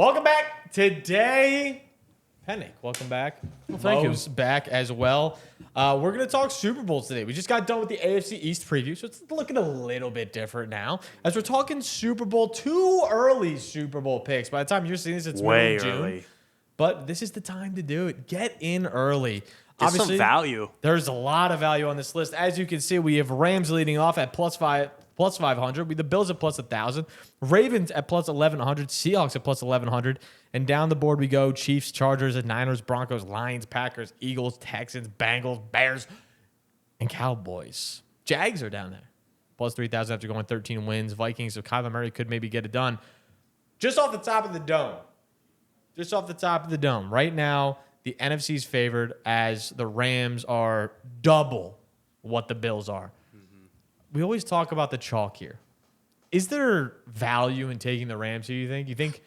Welcome back today. Pennick, welcome back. Well, thank Mo's you. back as well. We're going to talk Super Bowls today. We just got done with the AFC East preview, so it's looking a little bit different now. As we're talking Super Bowl, too early Super Bowl picks. By the time you're seeing this, it's way middle of June. early. But this is the time to do it. Get in early. Get some value. There's a lot of value on this list. As you can see, we have Rams leading off at plus 500. We the Bills at plus 1,000. Ravens at plus 1,100. Seahawks at plus 1,100. And down the board we go. Chiefs, Chargers, Niners, Broncos, Lions, Packers, Eagles, Texans, Bengals, Bears, and Cowboys. Jags are down there. Plus 3,000 after going 13 wins. Vikings, if Kyler Murray could maybe get it done. Just off the top of the dome. Just off the top of the dome. Right now, the NFC's favored as the Rams are double what the Bills are. We always talk about the chalk here. Is there value in taking the Rams here, you think?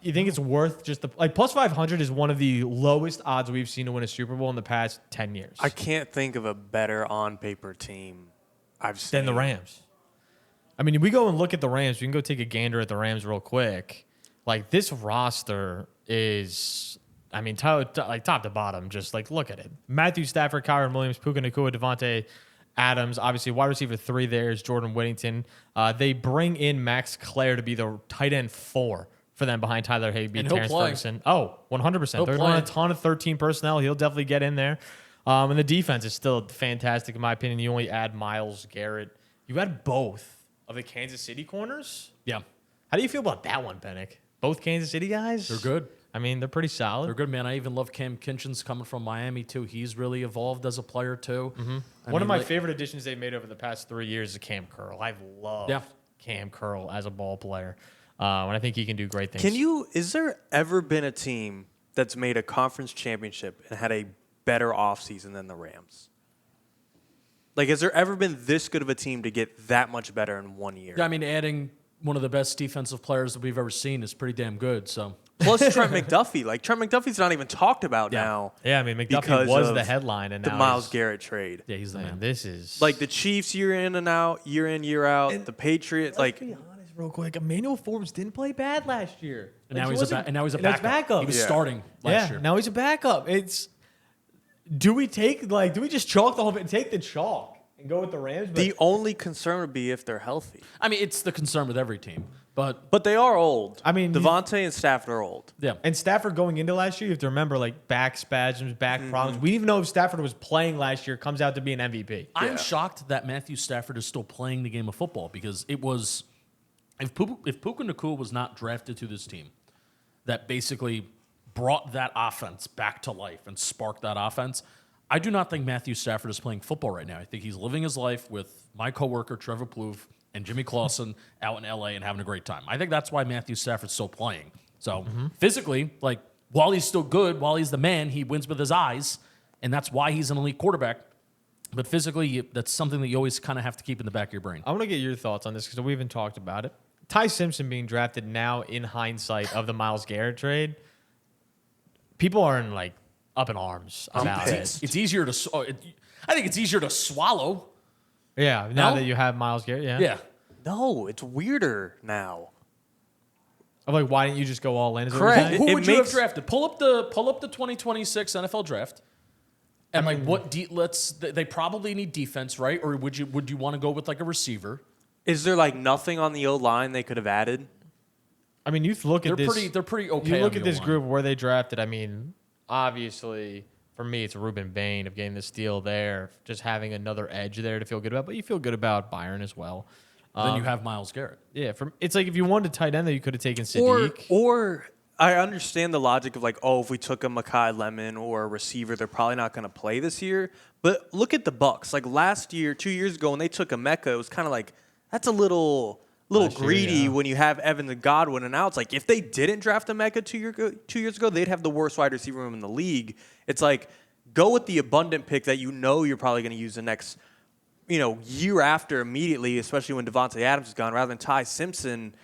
You think it's worth just plus 500 is one of the lowest odds we've seen to win a Super Bowl in the past 10 years. I can't think of a better on-paper team I've seen. Than the Rams. I mean, if we go and look at the Rams, we can go take a gander at the Rams real quick. Like, this roster is, I mean, top to bottom, just like, look at it. Matthew Stafford, Kyron Williams, Puka Nacua, Devontae Adams, obviously wide receiver 3 there is Jordan Whittington. They bring in Max Clare to be the tight end 4 for them behind Tyler Higbee, And Terrence Ferguson. Oh, 100%. They're going a ton of 13 personnel. He'll definitely get in there. And the defense is still fantastic in my opinion. You only add Myles Garrett. You add both of the Kansas City corners. Yeah, How do you feel about that one, Pennick? Both Kansas City guys? they're good. I mean, they're pretty solid. They're good, man. I even love Cam Kinchins coming from Miami, too. He's really evolved as a player, too. One of my favorite additions they've made over the past 3 years is Cam Curl. I've loved Yeah. Cam Curl as a ball player. And I think he can do great things. Is there ever been a team that's made a conference championship and had a better offseason than the Rams? Like, has there ever been this good of a team to get that much better in 1 year? Yeah, I mean, adding one of the best defensive players that we've ever seen is pretty damn good. So Plus Trent McDuffie. Like, Trent McDuffie's not even talked about now. Yeah, I mean, McDuffie because was of the headline. And The now Myles he's- Garrett trade. yeah, he's the Man, man. this is... Like, the Chiefs year in and out, year in, year out. The Patriots, Let's like, be honest real quick. Emmanuel Forbes didn't play bad last year. And Like, now he he's a wasn't- now he's a and that's backup. He was Yeah. starting last year. Now he's a backup. Do we just chalk the whole bit, take the chalk and go with the Rams? But the only concern would be if they're healthy. I mean, it's the concern with every team. But But they are old. I mean, Devontae and Stafford are old. yeah, And Stafford going into last year, you have to remember, like, back spasms, back problems. We didn't even know if Stafford was playing last year, comes out to be an MVP. I'm shocked that Matthew Stafford is still playing the game of football because it was if Puka Nacua was not drafted to this team, that basically brought that offense back to life and sparked that offense. I do not think Matthew Stafford is playing football right now. I think he's living his life with my coworker Trevor Plouffe and Jimmy Clausen out in LA and having a great time. I think that's why Matthew Stafford's still playing. So physically, like, while he's still good, while he's the man, he wins with his eyes, and that's why he's an elite quarterback. But physically, that's something that you always kind of have to keep in the back of your brain. I want to get your thoughts on this because we haven't talked about it. Ty Simpson being drafted now in hindsight of the Myles Garrett trade. People are up in arms about it. It's easier to. I think it's easier to swallow. Yeah, now No? that you have Myles Garrett, yeah. Yeah. No, it's weirder now. I'm like, why didn't you just go all in? Is that what you're Correct. saying? Who It would you have makes- drafted? Pull up the 2026 NFL draft. And they probably need defense, right? Or would you want to go with like a receiver? Is there nothing on the O-line they could have added? I mean, you look at this. They're pretty okay. You look on at the this O-line. group where they drafted. I mean, obviously, for me, it's Ruben Bain of getting the steal there, just having another edge there to feel good about. But you feel good about Byron as well. Then you have Myles Garrett. Yeah, it's like if you wanted a tight end, that you could have taken Sadiq. Or I understand the logic of if we took a Mekhi Lemon or a receiver, they're probably not going to play this year. But look at the Bucks. Like last year, 2 years ago, when they took Emeka, it was kind of like that's a little Last year, greedy yeah. when you have Evans and Godwin. And now it's like if they didn't draft Emeka 2 years ago, they'd have the worst wide receiver room in the league. It's like go with the abundant pick that you're probably going to use the next year after immediately, especially when Devontae Adams is gone, rather than Ty Simpson.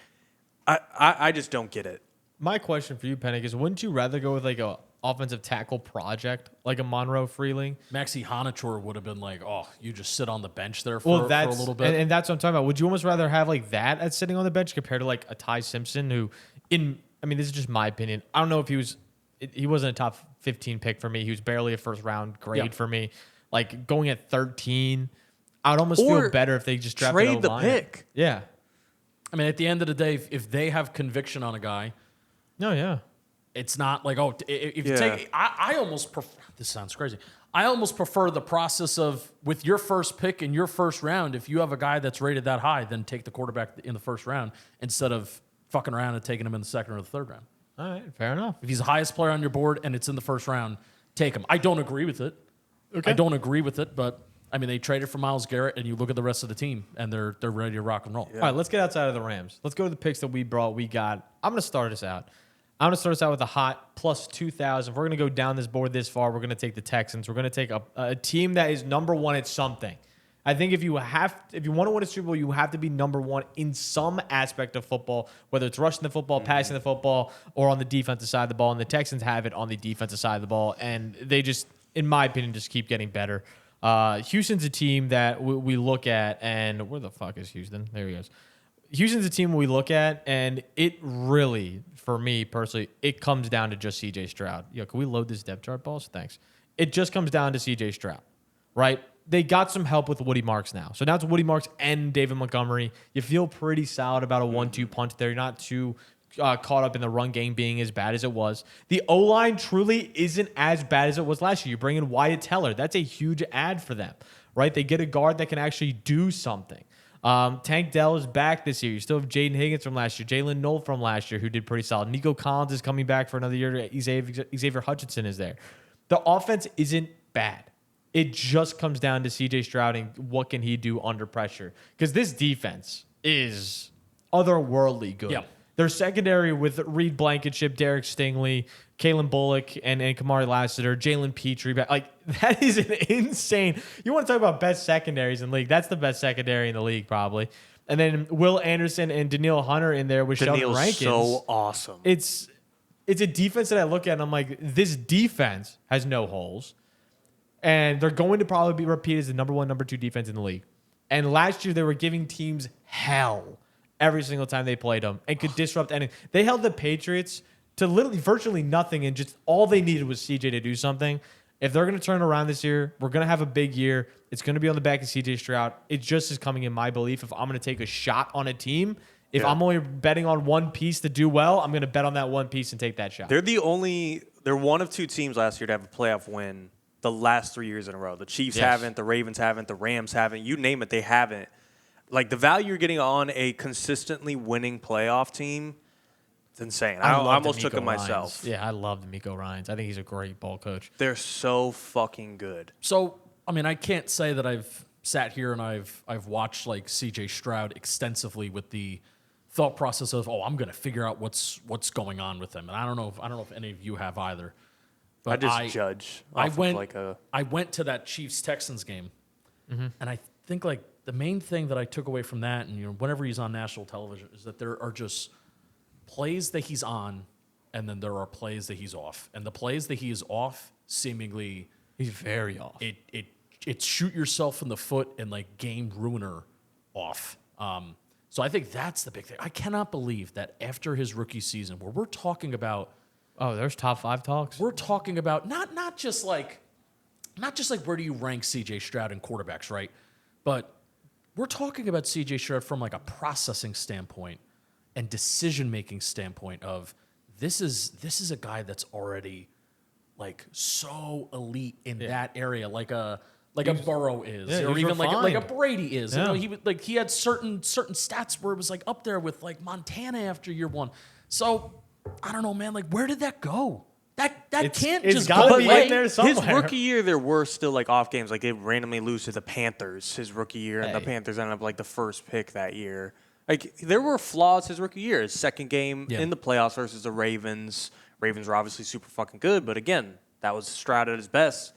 I just don't get it. My question for you, Pennick, is wouldn't you rather go with like a offensive tackle project like a Monroe Freeling? Maxi Honitor would have been like, oh, you just sit on the bench there Well, for a that's little bit. and that's what I'm talking about. Would you almost rather have like that at sitting on the bench compared to like a Ty Simpson who I mean, this is just my opinion. I don't know if he wasn't a top 15 pick for me. He was barely a first round grade for me. Like going at 13, I would almost feel better if they just drafted trade the pick. Yeah. I mean, at the end of the day, if they have conviction on a guy, No, yeah. it's not like, oh, if you take, I almost prefer, this sounds crazy. I almost prefer the process of with your first pick in your first round, if you have a guy that's rated that high, then take the quarterback in the first round instead of fucking around and taking him in the second or the third round. All right, fair enough. If he's the highest player on your board and it's in the first round, take him. I don't agree with it. Okay. I don't agree with it, but I mean, they traded for Myles Garrett, and you look at the rest of the team, and they're ready to rock and roll. Yeah. All right, let's get outside of the Rams. Let's go to the picks that we got. I'm going to start us out. I'm going to start us out with a hot plus 2,000. If we're going to go down this board this far, we're going to take the Texans. We're going to take a team that is number one at something. I think if you want to win a Super Bowl, you have to be number one in some aspect of football, whether it's rushing the football, passing the football, or on the defensive side of the ball. And the Texans have it on the defensive side of the ball, and they just, in my opinion, just keep getting better. Houston's a team that we look at, and where the fuck is Houston? There he goes. Houston's a team we look at, and it really, for me personally, it comes down to just C.J. Stroud. Yo, can we load this depth chart, balls? Thanks. It just comes down to C.J. Stroud, right? They got some help with Woody Marks now. So now it's Woody Marks and David Montgomery. You feel pretty solid about a 1-2 punch there. You're not too caught up in the run game being as bad as it was. The O-line truly isn't as bad as it was last year. You bring in Wyatt Teller. That's a huge add for them, right? They get a guard that can actually do something. Tank Dell is back this year. You still have Jaden Higgins from last year, Jalen Knoll from last year, who did pretty solid. Nico Collins is coming back for another year. Xavier Hutchinson is there. The offense isn't bad. It just comes down to C.J. Stroud and what can he do under pressure. Because this defense is otherworldly good. Yeah. Their secondary with Reed Blankenship, Derek Stingley, Kalen Bullock, and Kamari Lassiter, Jalen Petrie. Like, that is an insane. You want to talk about best secondaries in the league. That's the best secondary in the league, probably. And then Will Anderson and Daniil Hunter in there with Sheldon Rankins. So awesome. It's a defense that I look at and I'm like, this defense has no holes. And they're going to probably be repeated as the number one, number two defense in the league. And last year, they were giving teams hell every single time they played them and could disrupt anything. They held the Patriots to literally virtually nothing, and just all they needed was CJ to do something. If they're going to turn around this year, we're going to have a big year. It's going to be on the back of CJ Stroud. It just is coming in my belief. If I'm going to take a shot on a team, if I'm only betting on one piece to do well, I'm going to bet on that one piece and take that shot. They're one of two teams last year to have a playoff win the last 3 years in a row. The Chiefs haven't, the Ravens haven't, the Rams haven't. You name it, they haven't. Like, the value you're getting on a consistently winning playoff team, it's insane. I almost took it myself. Yeah, I love D'Amico Ryans. I think he's a great ball coach. They're so fucking good. So, I mean, I can't say that I've sat here and I've watched, like, CJ Stroud extensively with the thought process of, I'm going to figure out what's going on with him. And I don't know if any of you have either. But I just judge. I went to that Chiefs-Texans game, and I think, like, the main thing that I took away from that, and whenever he's on national television, is that there are just plays that he's on, and then there are plays that he's off. And the plays that he is off, seemingly, he's very off. It's shoot yourself in the foot and, like, game ruiner off. So I think that's the big thing. I cannot believe that after his rookie season, where we're talking about. Oh, there's top 5 talks. We're talking about not just like where do you rank CJ Stroud in quarterbacks, right? But we're talking about CJ Stroud from like a processing standpoint and decision-making standpoint of this is a guy that's already like so elite in that area, like a Burrow is, or even like a Brady is. Yeah. He had certain stats where it was like up there with like Montana after year one. So I don't know, man. Like, where did that go? That can't just go away. There somewhere. His rookie year, there were still like off games. Like they randomly lose to the Panthers his rookie year, and the Panthers ended up like the first pick that year. Like there were flaws his rookie year. His second game in the playoffs versus the Ravens. Ravens were obviously super fucking good, but again, that was Stroud at his best.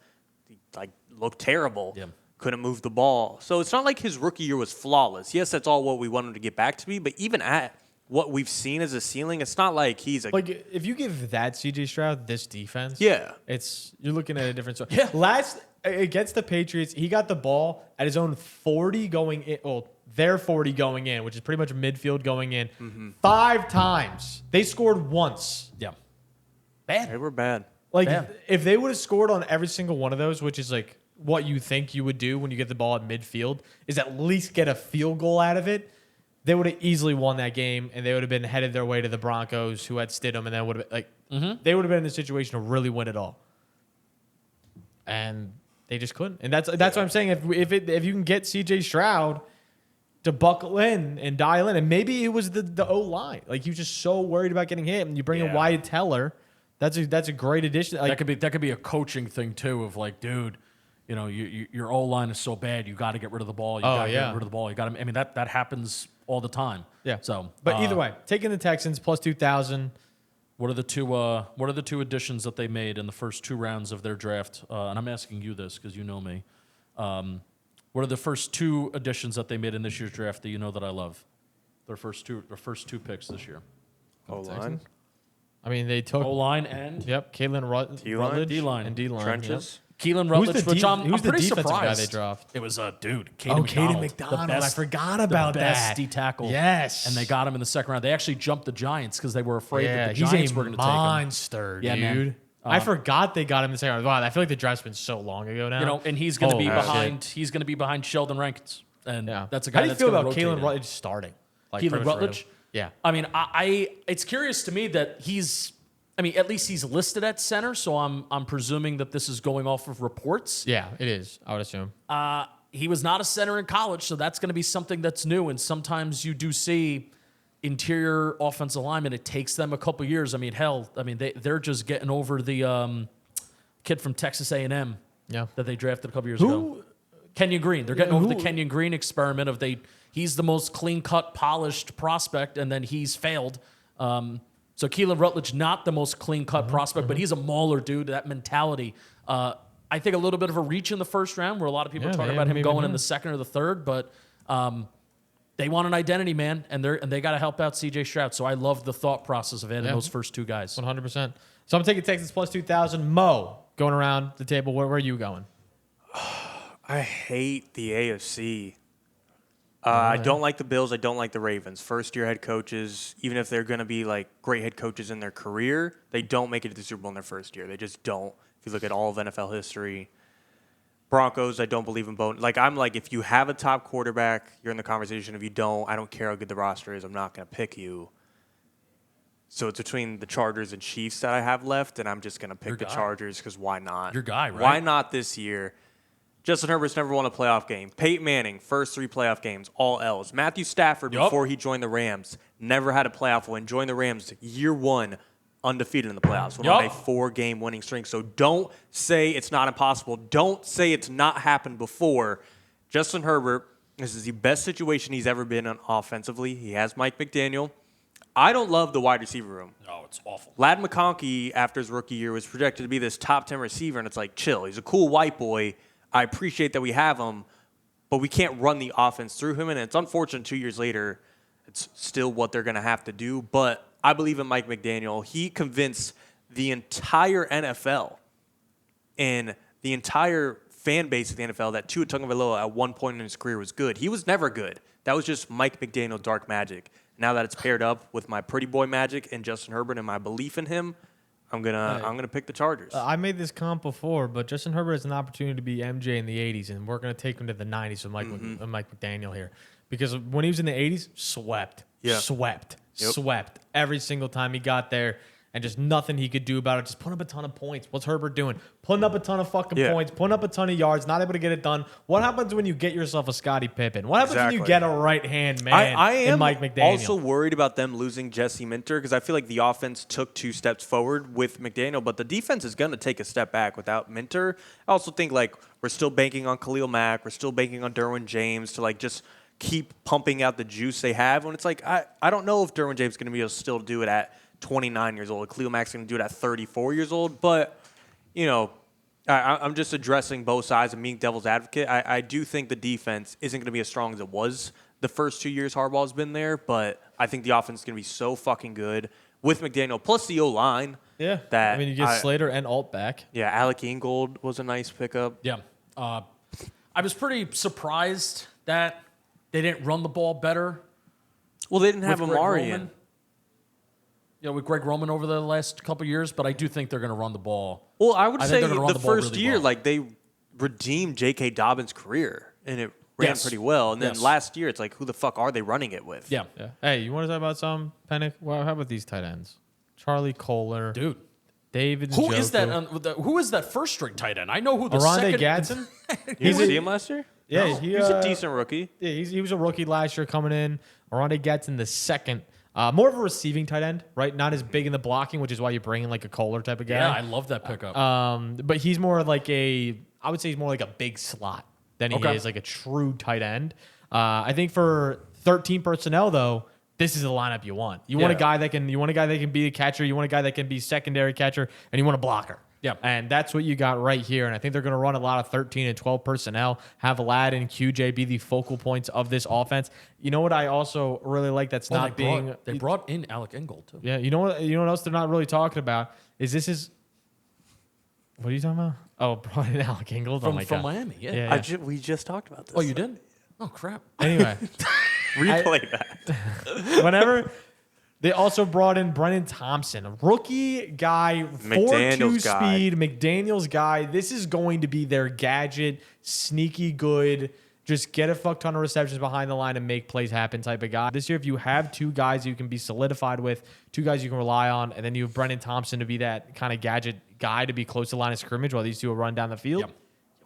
He like looked terrible. Yeah. Couldn't move the ball. So it's not like his rookie year was flawless. Yes, that's all what we want him to get back to be, but even at what we've seen as a ceiling, it's not like he's like if you give that CJ Stroud this defense, you're looking at a different story. Last against the Patriots, he got the ball at his own 40 going in. Well, their 40 going in, which is pretty much midfield going in, 5 times. They scored once. Yeah. They were bad. Like, Yeah. if they would have scored on every single one of those, which is like what you think you would do when you get the ball at midfield, is at least get a field goal out of it, they would have easily won that game, and they would have been headed their way to the Broncos, who had Stidham, and then would have been like, they would have been in a situation to really win it all. And they just couldn't. And that's what I'm saying. If you can get CJ Stroud to buckle in and dial in, and maybe it was the O line, like he was just so worried about getting hit, and you bring in Wyatt Teller. That's a great addition. Like, that could be a coaching thing too. Of like, dude, you know, your O line is so bad, you got to get rid of the ball. You got to get rid of the ball. You got to. I mean, that happens all the time. Yeah. So, but either way, taking the Texans plus 2,000. What are the two additions that they made in the first 2 rounds of their draft? And I'm asking you this because you know me. What are the first 2 additions that they made in this year's draft that you know that I love? Their first two picks this year. O-line. I mean, they took O-line and Kalen Rutledge D-line. and D-line. Trenches. Keelan Who's Rutledge, the which I'm who's the pretty defensive surprised. guy they draft? It was a dude, Caden McDonald. McDonald. The best, I forgot about the best that. D tackle. Yes. And they got him in the second round. They actually jumped the Giants because they were afraid that the he's Giants a were going to take him. monster, Yeah, man. dude. I forgot they got him in the second round. Wow, I feel like the draft's been so long ago now. You know, and he's going to be Holy behind. shit. He's going to be behind Sheldon Rankins, and Yeah. that's a guy. How do you that's feel gonna about rotate Kalen in. Rutledge starting? Like, Keelan pretty much for Rutledge? him? Yeah. I mean, it's curious to me that he's. I mean, at least he's listed at center, so I'm presuming that this is going off of reports. Yeah, it is. I would assume. He was not a center in college, so that's going to be something that's new. And sometimes you do see interior offensive linemen. It takes them a couple years. I mean, hell, they're just getting over the kid from Texas A&M that they drafted a couple years ago. Kenyon Green. They're getting over the Kenyon Green experiment of he's the most clean-cut, polished prospect, and then he's failed. So Keelan Rutledge, not the most clean-cut prospect, but he's a mauler, dude. That mentality. I think a little bit of a reach in the first round, where a lot of people are talking about him going in the second or the third, but they want an identity, man, and they got to help out CJ Stroud. So I love the thought process of adding those first 2 guys. 100%. So I'm taking Texans plus 2,000. Mo, going around the table, where are you going? I hate the AFC. I don't like the Bills. I don't like the Ravens. First-year head coaches, even if they're going to be like great head coaches in their career, they don't make it to the Super Bowl in their first year. They just don't. If you look at all of NFL history, Broncos, I don't believe in both. Like, I'm like, if you have a top quarterback, you're in the conversation. If you don't, I don't care how good the roster is. I'm not going to pick you. So it's between the Chargers and Chiefs that I have left, and I'm just going to pick the Chargers because why not? Your guy, right? Why not this year? Justin Herbert's never won a playoff game. Peyton Manning, first 3 playoff games, all L's. Matthew Stafford, before he joined the Rams, never had a playoff win. Joined the Rams year 1, undefeated in the playoffs. Went on a 4-game winning streak. So don't say it's not impossible. Don't say it's not happened before. Justin Herbert, this is the best situation he's ever been in offensively. He has Mike McDaniel. I don't love the wide receiver room. No, it's awful. Lad McConkey, after his rookie year, was projected to be this top 10 receiver, and it's like, chill. He's a cool white boy. I appreciate that we have him, but we can't run the offense through him. And it's unfortunate 2 years later, it's still what they're going to have to do. But I believe in Mike McDaniel. He convinced the entire NFL and the entire fan base of the NFL that Tua Tagovailoa at one point in his career was good. He was never good. That was just Mike McDaniel dark magic. Now that it's paired up with my pretty boy magic and Justin Herbert and my belief in him, I'm gonna pick the Chargers. I made this comp before, but Justin Herbert has an opportunity to be MJ in the 80s, and we're going to take him to the 90s with Mike McDaniel here. Because when he was in the 80s, swept every single time he got there, and just nothing he could do about it. Just putting up a ton of points. What's Herbert doing? Putting up a ton of fucking points, putting up a ton of yards, not able to get it done. What happens when you get yourself a Scottie Pippen? What happens when you get a right-hand man in Mike McDaniel? I am also worried about them losing Jesse Minter because I feel like the offense took 2 steps forward with McDaniel, but the defense is going to take a step back without Minter. I also think like we're still banking on Khalil Mack. We're still banking on Derwin James to like just keep pumping out the juice they have. When it's like, I don't know if Derwin James is going to be able to still do it at 29 years old. Khalil Mack's going to do it at 34 years old. But, you know, I'm just addressing both sides and being devil's advocate. I do think the defense isn't going to be as strong as it was the first 2 years Harbaugh's been there, but I think the offense is going to be so fucking good with McDaniel, plus the O-line. Yeah. That I mean, you get Slater and Alt back. Yeah, Alec Ingold was a nice pickup. Yeah. I was pretty surprised that They didn't run the ball better. Well, they didn't have with Greg Amari Roman. in. Yeah, with Greg Roman over the last couple of years, but I do think they're going to run the ball. Well, I would think say they're gonna run the the ball first really year, well. like they redeemed J.K. Dobbins' career, and it ran Yes. pretty well. And then Yes. last year, it's like, who the fuck are they running it with? Yeah. Yeah. Hey, you want to talk about some Pennick? Well, how about these tight ends? Charlie Kohler, Dude. David. Who is that? Njoku. Who is that first string tight end? I know who the Aronde second. Gadsden? You didn't see him last year? Yeah, No. He was a decent rookie. Yeah, he was a rookie last year coming in. Aronde Gadsden the second. More of a receiving tight end, right? Not as big in the blocking, which is why you bring in like a Kohler type of guy. Yeah, I love that pickup. But he's more like I would say he's more like a big slot than he Okay. is like a true tight end. I think for 13 personnel though, this is the lineup you want. You want a Yeah. guy that can be a catcher. You want a guy that can be secondary catcher, and you want a blocker. Yeah. And that's what you got right here. And I think they're going to run a lot of 13 and 12 personnel, have Ladd and QJ be the focal points of this offense. You know what I also really like that's Well, not they brought in Alec Ingold too. yeah, you know what else they're not really talking about is what are you talking about? Oh, brought in Alec Ingold. From, my from God. Miami. Yeah. We just talked about this. Oh, you did? Oh crap. Anyway, Replay that. whenever they also brought in Brennan Thompson, a rookie guy, 4.2 McDaniels guy. speed, McDaniels guy. This is going to be their gadget, sneaky good, just get a fuck ton of receptions behind the line and make plays happen type of guy. This year, if you have two guys you can be solidified with, two guys you can rely on, and then you have Brennan Thompson to be that kind of gadget guy to be close to the line of scrimmage while these two will run down the field. Yep.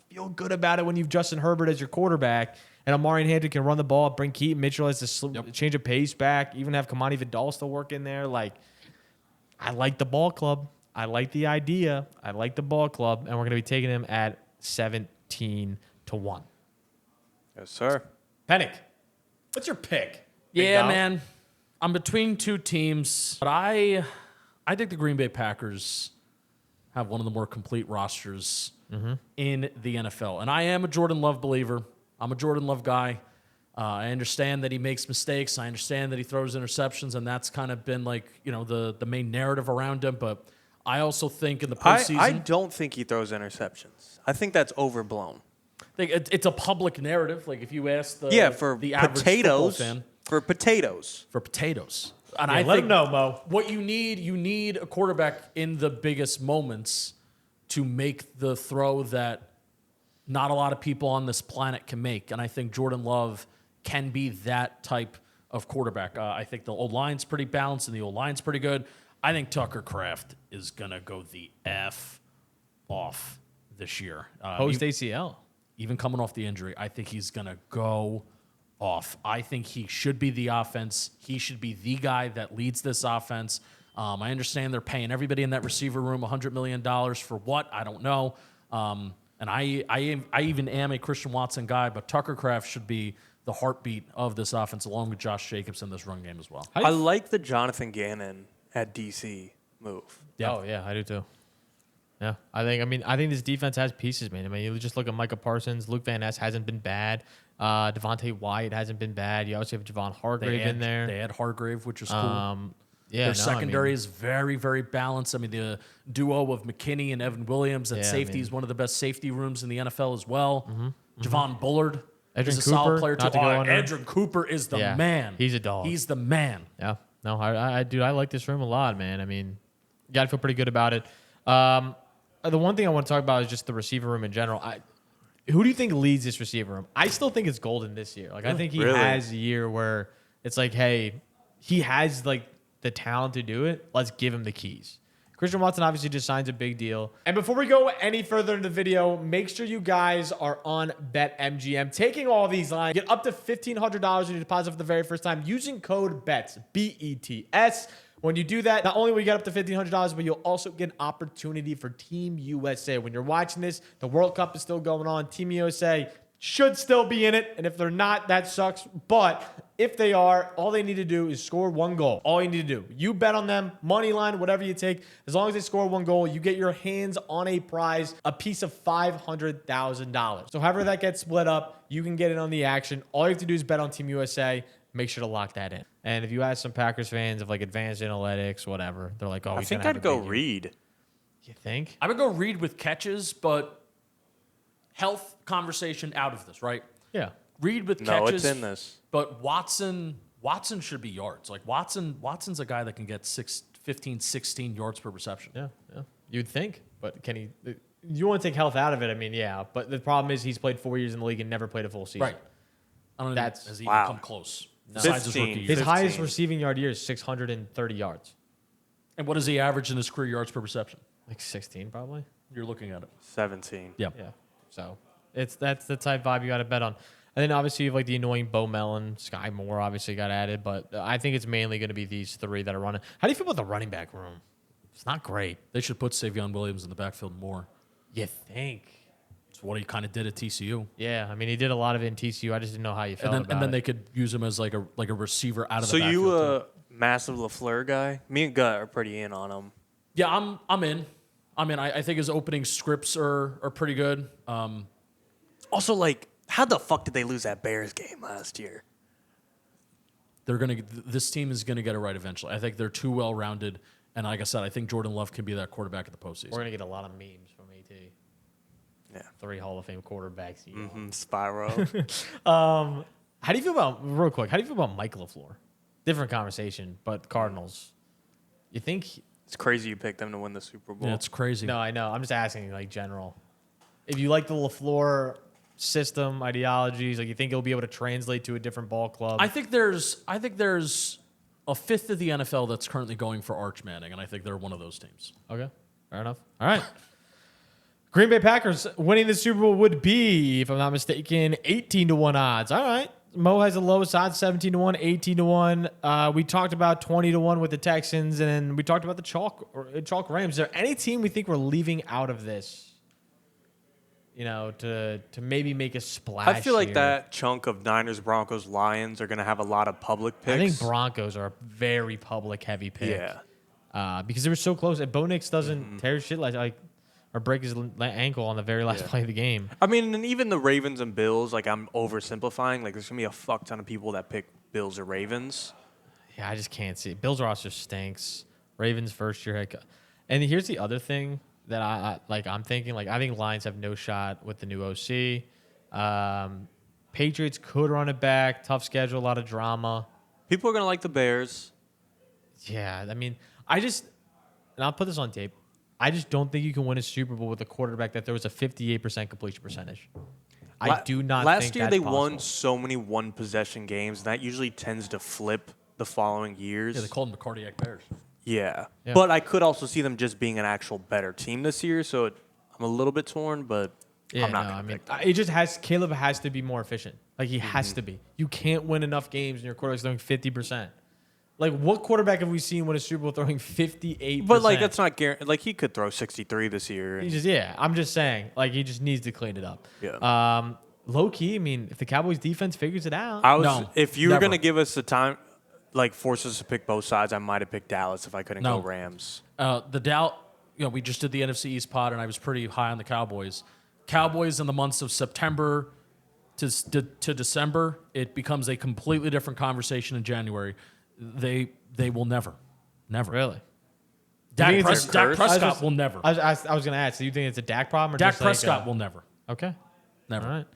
You feel good about it when you've Justin Herbert as your quarterback, and Amari and Hampton can run the ball, bring Keaton Mitchell as the change of pace back, even have Kamani Vidal still work in there. Like, I like the ball club. I like the idea. I like the ball club, and we're going to be taking him at 17-1. Yes, sir. Pennick, what's your pick? Yeah, dog? man. I'm between two teams, but I think the Green Bay Packers have one of the more complete rosters in the NFL. And I am a Jordan Love believer. I'm a Jordan Love guy. I understand that he makes mistakes. I understand that he throws interceptions, and that's kind of been like, the main narrative around him. But I also think in the postseason, I don't think he throws interceptions. I think that's overblown. it's a public narrative. Like if you ask the For the average potatoes. football fan, For potatoes. for potatoes. And Yeah, I let think him know, Mo. what you need a quarterback in the biggest moments to make the throw that not a lot of people on this planet can make. And I think Jordan Love can be that type of quarterback. I think the old line's pretty balanced and the old line's pretty good. I think Tucker Kraft is going to go the F off this year. Post ACL. Even coming off the injury, I think he's going to go off. I think he should be the offense. He should be the guy that leads this offense. I understand they're paying everybody in that receiver room $100 million for what? I don't know. And I even am a Christian Watson guy, but Tucker Kraft should be the heartbeat of this offense along with Josh Jacobs in this run game as well. I like the Jonathan Gannon at DC move. Yeah. Oh, yeah, I do too. Yeah, I think this defense has pieces, man. I mean, you just look at Micah Parsons. Luke Van Ness hasn't been bad. Devontae White hasn't been bad. You also have Javon Hargrave in there. They had Hargrave, which is cool. Yeah, Their secondary is very, very balanced. I mean, the duo of McKinney and Evan Williams at safety is one of the best safety rooms in the NFL as well. Javon Bullard Edrin is a Cooper, solid player too. not to go under. Edrin Cooper is the man. He's a dog. He's the man. Yeah. No, I like this room a lot, man. I mean, you got to feel pretty good about it. The one thing I want to talk about is just the receiver room in general. Who do you think leads this receiver room? I still think it's Golden this year. Like, I think he Really? has a year where it's like, hey, he has like the talent to do it. Let's give him the keys. Christian Watson obviously just signs a big deal. And before we go any further into the video, make sure you guys are on BetMGM. Taking all these lines, get up to $1,500 in your deposit for the very first time using code BETS, B-E-T-S. When you do that, not only will you get up to $1,500, but you'll also get an opportunity for Team USA. When you're watching this, the World Cup is still going on. Team USA should still be in it. And if they're not, that sucks. But if they are, all they need to do is score one goal. All you need to do. You bet on them, money line, whatever you take. As long as they score one goal, you get your hands on a prize, a piece of $500,000. So however that gets split up, you can get in on the action. All you have to do is bet on Team USA. Make sure to lock that in. And if you ask some Packers fans of like advanced analytics, whatever, they're like, oh, I think I'd go Reed. You think? I would go Reed with catches, but health conversation out of this, right? Yeah. Reed with No, catches. it's in this. But Watson should be yards. Like Watson's a guy that can get 15, 16 yards per reception. Yeah. You'd think, but can he? You want to take health out of it? I mean, yeah. But the problem is he's played 4 years in the league and never played a full season. Right. I don't know That's- has he wow. even come close. Besides his 15. rookie year. His 15. highest receiving yard year is 630 yards. And what does he average in his career yards per reception? Like 16, probably. You're looking at it. 17. Yeah. Yeah. So that's the type vibe you got to bet on. And then obviously you have like the annoying Bo Mellon, Sky Moore obviously got added, but I think it's mainly going to be these three that are running. How do you feel about the running back room? It's not great. They should put Savion Williams in the backfield more. You think? It's what he kind of did at TCU. Yeah, I mean he did a lot of it in TCU. I just didn't know how you felt And then about they it. could use him as like a receiver out of So the backfield. you too. a massive LaFleur guy? Me and Gut are pretty in on him. Yeah, I'm in. I think his opening scripts are pretty good. Also, like, how the fuck did they lose that Bears game last year? This team is gonna get it right eventually. I think they're too well rounded, and like I said, I think Jordan Love can be that quarterback at the postseason. We're going to get a lot of memes from AT. Yeah. 3 Hall of Fame quarterbacks. Spyro. How do you feel about real quick? How do you feel about Mike LaFleur? Different conversation, but Cardinals. You think? It's crazy you picked them to win the Super Bowl. Yeah, it's crazy. No, I know. I'm just asking, like general. If you like the LaFleur system, ideologies, like you think it'll be able to translate to a different ball club. I think there's a fifth of the NFL that's currently going for Arch Manning, and I think they're one of those teams. Okay, fair enough. All right. Green Bay Packers winning the Super Bowl would be, if I'm not mistaken, 18-1 odds. All right. Mo has the lowest odds, 17-1, 18-1. We talked about 20-1 with the Texans, and then we talked about the chalk Rams. Is there any team we think we're leaving out of this? You know, to maybe make a splash. I feel like here? that chunk of Niners, Broncos, Lions are going to have a lot of public picks. I think Broncos are a very public heavy pick. Yeah. Because they were so close. If Bo Nix doesn't tear his shit like or break his ankle on the very last play of the game. I mean, and even the Ravens and Bills, like I'm oversimplifying. Like there's going to be a fuck ton of people that pick Bills or Ravens. Yeah, I just can't see it. Bills roster stinks. Ravens first year head coach. And here's the other thing that I'm thinking. Like I think Lions have no shot with the new OC. Patriots could run it back. Tough schedule, a lot of drama. People are going to like the Bears. Yeah, I mean, and I'll put this on tape. I just don't think you can win a Super Bowl with a quarterback that there was a 58% completion percentage. I do not Last think year that's they possible. won so many one possession games, and that usually tends to flip the following years. Yeah, they called them the Cardiac Bears. Yeah. Yeah. But I could also see them just being an actual better team this year, so I'm a little bit torn, but I'm not going to pick them. it just has Caleb has to be more efficient. Like he has to be. You can't win enough games and your quarterback's throwing 50%. Like what quarterback have we seen win a Super Bowl throwing 58%? But like that's not guaranteed. Like he could throw 63 this year. I'm just saying, like he just needs to clean it up. Yeah. Low key, I mean, if the Cowboys defense figures it out, No, if you were never. going to give us the time, like force us to pick both sides, I might have picked Dallas if I couldn't No. go Rams. We just did the NFC East pod, and I was pretty high on the Cowboys. Cowboys in the months of September to December, it becomes a completely different conversation in January. They will never. really. Dak think it's a curse? Prescott will never. I was going to ask. So you think it's a Dak problem? Or Dak just like Prescott will never. Okay. Never. All right.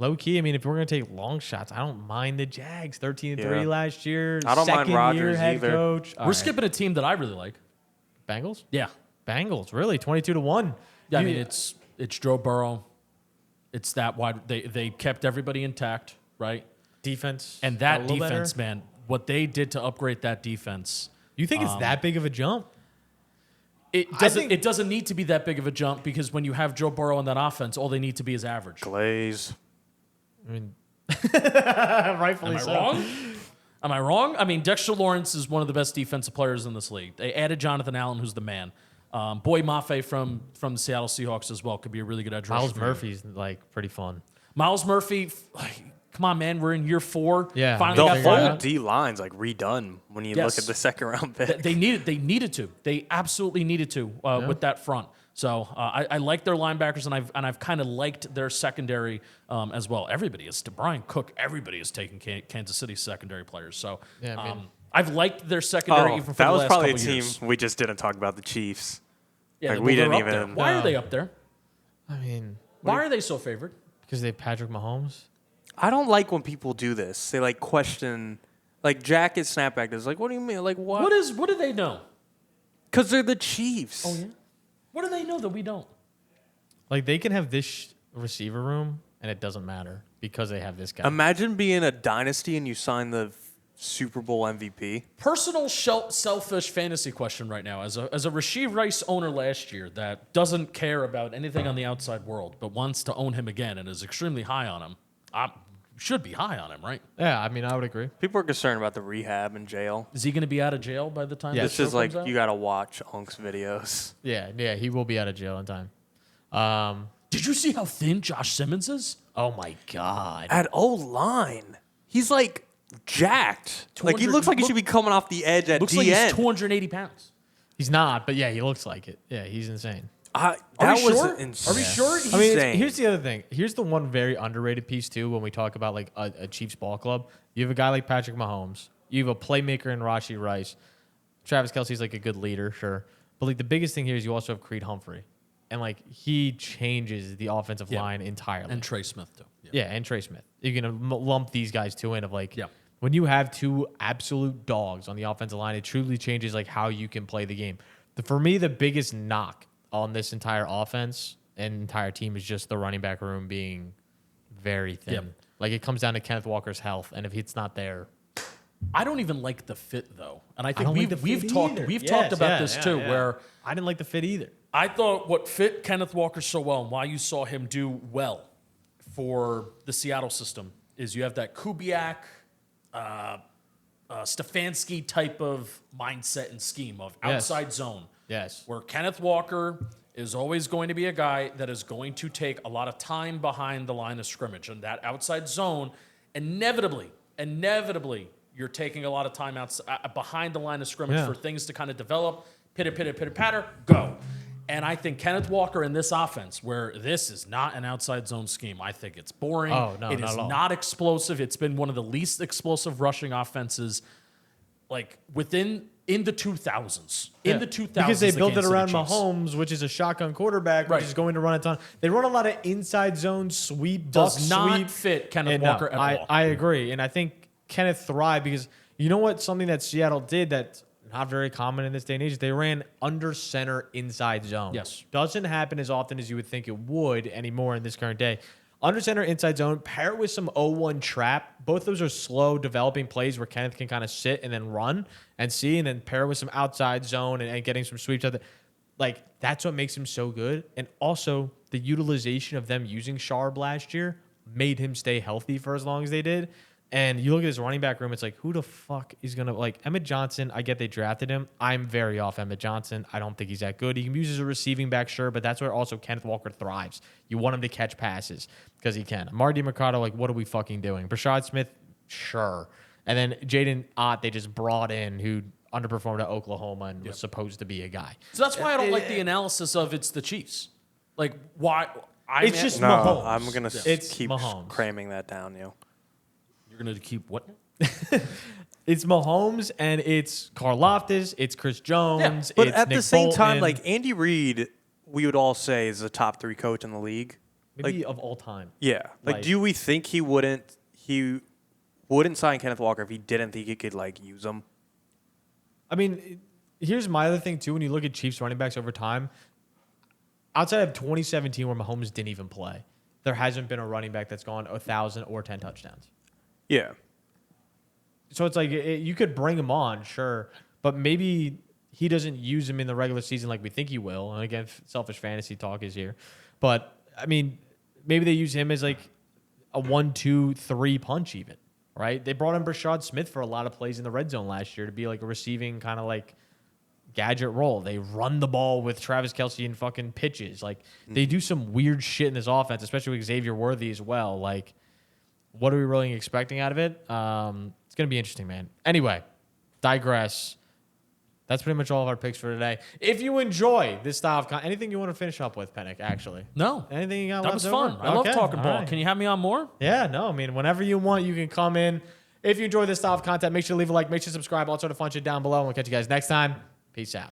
Low key, I mean, if we're going to take long shots, I don't mind the Jags. 13-3 Yeah. last year. I don't mind Second year Rodgers head either. coach. We're skipping a team that I really like. Bengals? Yeah. Bengals, really? 22-1. Yeah, I mean, it's Joe Burrow. It's that wide. They kept everybody intact, right? Defense. And a that little defense, better. man, what they did to upgrade that defense. You think it's that big of a jump? It doesn't need to be that big of a jump because when you have Joe Burrow in that offense, all they need to be is average. Glaze. I mean, rightfully Am I so. wrong? Am I wrong? I mean, Dexter Lawrence is one of the best defensive players in this league. They added Jonathan Allen, who's the man. Boy Mafe from the Seattle Seahawks as well could be a really good edge rusher. Miles for you. Murphy's like pretty fun. Miles Murphy, come on, man. We're in year 4. Yeah, Finally The got figure it whole out. D line's like redone when you look Yes. at the second round pick. They needed to. They absolutely needed to with that front. So I like their linebackers, and I've kind of liked their secondary as well. Everybody is Brian Cook. Everybody is taking Kansas City secondary players. So Yeah, I mean- I've liked their secondary even for that the was last probably a couple team years. we just didn't talk about the Chiefs. Yeah, like, well, we they're didn't up there. even- Why No. are they up there? I mean, Why are they so favored? because they have Patrick Mahomes. I don't like when people do this. They like question, like Jack is snapback. Is like, what do you mean? Like what? What do they know? Because they're the Chiefs. Oh yeah. What do they know that we don't? Like they can have this receiver room and it doesn't matter because they have this guy. Imagine being a dynasty and you sign the Super Bowl MVP. Personal selfish fantasy question right now. As a Rashee Rice owner last year that doesn't care about anything on the outside world but wants to own him again and is extremely high on him. Should be high on him, right? Yeah, I mean, I would agree. People are concerned about the rehab and jail. Is he going to be out of jail by the time Yeah. this This is show like comes out? you got to watch Unk's videos. Yeah, he will be out of jail in time. Did you see how thin Josh Simmons is? Oh my God. At O line, he's like jacked. Like he 200 looks like he should be coming off the edge at Looks DN. like he's 280 pounds. He's not, but yeah, he looks like it. Yeah, he's insane. That Are we was sure? insane. Are we sure? I mean, Insane. here's the other thing. Here's the one very underrated piece too. When we talk about like a Chiefs ball club, you have a guy like Patrick Mahomes. You have a playmaker in Rashee Rice. Travis Kelce's like a good leader, sure, but like the biggest thing here is you also have Creed Humphrey, and like he changes the offensive line entirely. And Trey Smith, too. Yeah, and Trey Smith. You're going to lump these guys two in of like, Yeah. when you have two absolute dogs on the offensive line, it truly changes like how you can play the game. For me, the biggest knock on this entire offense and entire team is just the running back room being very thin. Yep. Like it comes down to Kenneth Walker's health, and if it's not there, I don't even like the fit, though. And I think don't like the we've fit talked either. we've Yes, talked about yeah, this yeah, too, yeah. where I didn't like the fit either. I thought what fit Kenneth Walker so well and why you saw him do well for the Seattle system is you have that Kubiak, Stefanski type of mindset and scheme of Yes. outside zone. Yes. Where Kenneth Walker is always going to be a guy that is going to take a lot of time behind the line of scrimmage. And that outside zone, inevitably, you're taking a lot of time behind the line of scrimmage Yeah. for things to kind of develop. Pitter, patter, go. And I think Kenneth Walker in this offense, where this is not an outside zone scheme, I think it's boring. Oh, no, it not is at all. not explosive. It's been one of the least explosive rushing offenses, like in the 2000s. In the 2000s, because they the built it Kansas City around Chiefs. Mahomes, which is a shotgun quarterback, which Right. is going to run a ton. They run a lot of inside zone sweep, Does buck not sweep. fit Kenneth And Walker at all. I agree, and I think Kenneth thrived because you know what? Something that Seattle did that's not very common in this day and age. They ran under center inside zone. Yes. Doesn't happen as often as you would think it would anymore in this current day. Under center inside zone, pair it with some 0-1 trap. Both those are slow developing plays where Kenneth can kind of sit and then run and see, and then pair it with some outside zone and getting some sweeps out there. Like, that's what makes him so good. And also, the utilization of them using Sharp last year made him stay healthy for as long as they did. And you look at his running back room, it's like, who the fuck is going to, like, Emmett Johnson, I get they drafted him. I'm very off Emmett Johnson. I don't think he's that good. He can be used as a receiving back, sure, but that's where also Kenneth Walker thrives. You want him to catch passes because he can. Marty Mercado, like, what are we fucking doing? Brashad Smith, sure. And then Jaden Ott, they just brought in, who underperformed at Oklahoma and was supposed to be a guy. So that's why I don't like the analysis of it's the Chiefs. Like, why? It's just No, Mahomes. I'm going to It's keep Mahomes. cramming that down, yo. You're going to keep what? It's Mahomes and it's Karlaftis, it's Chris Jones, But it's at Nick the same time, Bolton. like Andy Reid, we would all say is a top 3 coach in the league. maybe of all time. Yeah. Like, Like- do we think he wouldn't sign Kenneth Walker if he didn't think he could like use him? I mean, here's my other thing too. When you look at Chiefs running backs over time, outside of 2017 where Mahomes didn't even play, there hasn't been a running back that's gone 1,000 or 10 touchdowns. Yeah. So it's like you could bring him on, sure, but maybe he doesn't use him in the regular season like we think he will. And again, selfish fantasy talk is here, but I mean, maybe they use him as like a 1, 2, 3 punch even. Right? They brought in Brashad Smith for a lot of plays in the red zone last year to be like a receiving kind of like gadget role. They run the ball with Travis Kelce and fucking pitches. Like they do some weird shit in this offense, especially with Xavier Worthy as well. Like, what are we really expecting out of it? It's gonna be interesting, man. Anyway, digress. That's pretty much all of our picks for today. If you enjoy this style of anything you want to finish up with, Pennick, actually. No. Anything you got That left was over? fun. I love Okay, talking all ball. right. Can you have me on more? Yeah, no, I mean, whenever you want, you can come in. If you enjoy this style of content, make sure to leave a like, make sure to subscribe, all sort of fun shit down below, and we'll catch you guys next time. Peace out.